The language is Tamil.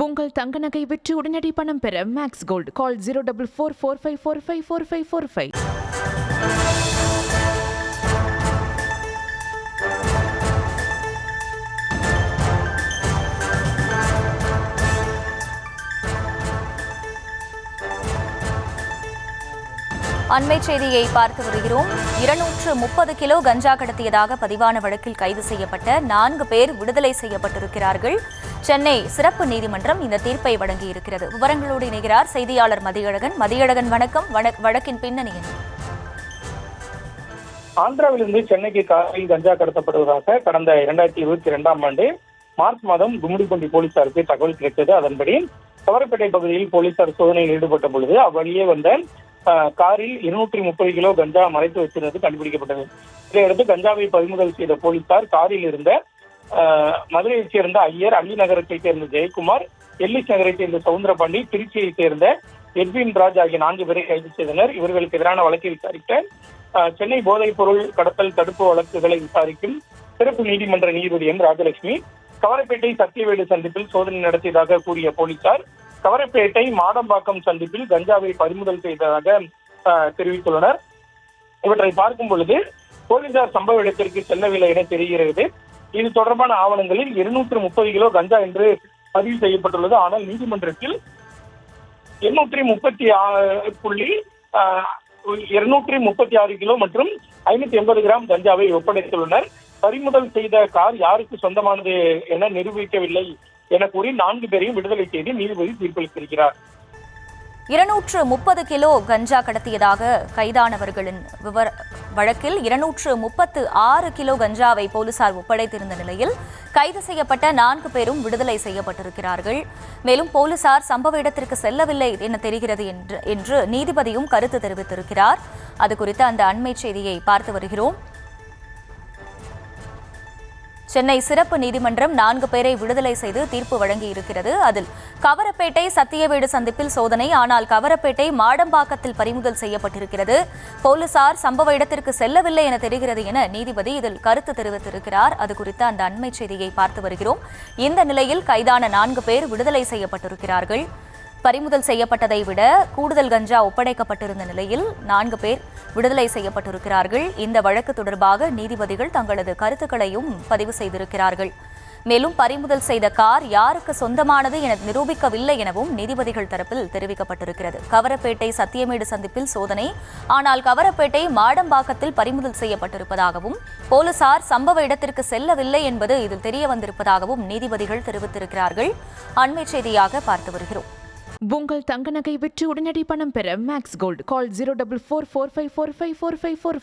உங்கள் தங்க நகை விற்று உடனடி பணம் பெற மேக்ஸ் கோல்ட் கால் 04445454545. அண்மை செய்தியை பார்த்து வருகிறோம். 230 கிலோ கஞ்சா கடத்தியதாக பதிவான வழக்கில் கைது செய்யப்பட்ட 4 பேர் விடுதலை செய்யப்பட்டிருக்கிறார்கள். சென்னை சிறப்பு நீதிமன்றம் இந்த தீர்ப்பை வழங்கியிருக்கிறது. விவரங்களோடு இணைகிறார் செய்தியாளர் மதியழகன். மதியழகன், வணக்கம். வழக்கின் பின்னணி என்ன? ஆந்திராவிலிருந்து சென்னைக்கு காரில் கஞ்சா கடத்தப்படுவதாக கடந்த 2022ஆம் ஆண்டு மார்ச் மாதம் கும்மிடிப்பூண்டி போலீசாருக்கு தகவல் கிடைத்தது. அதன்படி கவரப்பேட்டை பகுதியில் போலீசார் சோதனையில் ஈடுபட்ட பொழுது அவ்வழியே வந்த காரில் 230 கிலோ கஞ்சா மறைத்து வச்சிருந்தது கண்டுபிடிக்கப்பட்டது. இதையடுத்து கஞ்சாவை பறிமுதல் செய்த போலீசார் காரில் இருந்த மதுரையைச் சேர்ந்த ஐயர், அள்ளி நகரத்தைச் சேர்ந்த ஜெயக்குமார், எல்லிஸ் நகரைச் சேர்ந்த சவுந்தரபாண்டி, திருச்சியைச் சேர்ந்த எட்வின் ராஜ் ஆகிய 4 பேரை கைது செய்தனர். இவர்களுக்கு எதிரான வழக்கை விசாரித்த சென்னை போதைப் பொருள் கடத்தல் தடுப்பு வழக்குகளை விசாரிக்கும் சிறப்பு நீதிமன்ற நீதிபதி எம் ராஜலட்சுமி கவரப்பேட்டை சத்தியவேடு சந்திப்பில் சோதனை நடத்தியதாக கூறிய போலீசார் கவரப்பேட்டை மாடம்பாக்கம் சந்திப்பில் கஞ்சாவை பறிமுதல் செய்ததாக தெரிவித்துள்ளனர். இவற்றை பார்க்கும் பொழுது போலீசார் சம்பவ இடத்திற்கு செல்லவில்லை என தெரிகிறது. இது தொடர்பான ஆவணங்களில் 230 கிலோ கஞ்சா என்று பதிவு செய்யப்பட்டுள்ளது. ஆனால் நீதிமன்றத்தில் 236 கிலோ மற்றும் 580 கிராம் கஞ்சாவை ஒப்படைத்துள்ளனர். பறிமுதல் செய்த கார் யாருக்கு சொந்தமானது என நிரூபிக்கவில்லை என கூறி 4 பேரையும் விடுதலை செய்து நீதிபதி தீர்ப்பளித்திருக்கிறார். 230 கிலோ கஞ்சா கடத்தியதாக கைதானவர்களின் வழக்கில் 236 கிலோ கஞ்சாவை போலீசார் ஒப்படைத்திருந்த நிலையில் கைது செய்யப்பட்ட 4 பேரும் விடுதலை செய்யப்பட்டிருக்கிறார்கள். மேலும் போலீசார் சம்பவ இடத்திற்கு செல்லவில்லை என தெரிகிறது என்று நீதிபதியும் கருத்து தெரிவித்திருக்கிறார். அது குறித்த அந்த அண்மை செய்தியை பார்த்து வருகிறோம். சென்னை சிறப்பு நீதிமன்றம் 4 பேரை விடுதலை செய்து தீர்ப்பு வழங்கியிருக்கிறது. அதில் கவரப்பேட்டை சத்தியவேடு சந்திப்பில் சோதனை, ஆனால் கவரப்பேட்டை மாடம்பாக்கத்தில் பறிமுதல் செய்யப்பட்டிருக்கிறது. போலீசார் சம்பவ இடத்திற்கு செல்லவில்லை என தெரிகிறது என நீதிபதி இதில் கருத்து தெரிவித்திருக்கிறார். அது குறித்த அந்த அண்மை செய்தியை பார்த்து வருகிறோம். இந்த நிலையில் கைதான 4 பேர் விடுதலை செய்யப்பட்டிருக்கிறார்கள். பறிமுதல் செய்யப்பட்டதை விட கூடுதல் கஞ்சா ஒப்படைக்கப்பட்டிருந்த நிலையில் 4 பேர் விடுதலை செய்யப்பட்டிருக்கிறார்கள். இந்த வழக்கு தொடர்பாக நீதிபதிகள் தங்களது கருத்துக்களையும் பதிவு செய்திருக்கிறார்கள். மேலும் பறிமுதல் செய்த கார் யாருக்கு சொந்தமானது என நிரூபிக்கவில்லை எனவும் நீதிபதிகள் தரப்பில் தெரிவிக்கப்பட்டிருக்கிறது. கவரப்பேட்டை சத்தியமேடு சந்திப்பில் சோதனை, ஆனால் கவரப்பேட்டை மாடம்பாக்கத்தில் பறிமுதல் செய்யப்பட்டிருப்பதாகவும் போலீசார் சம்பவ இடத்திற்கு செல்லவில்லை என்பது இதில் தெரிய வந்திருப்பதாகவும் நீதிபதிகள் தெரிவித்திருக்கிறார்கள். அண்மை செய்தியாக பார்த்து வருகிறோம். உங்கள் தங்க நகை விற்று உடனடி பணம் பெற மேக்ஸ் கோல்ட் கால் 04445454545.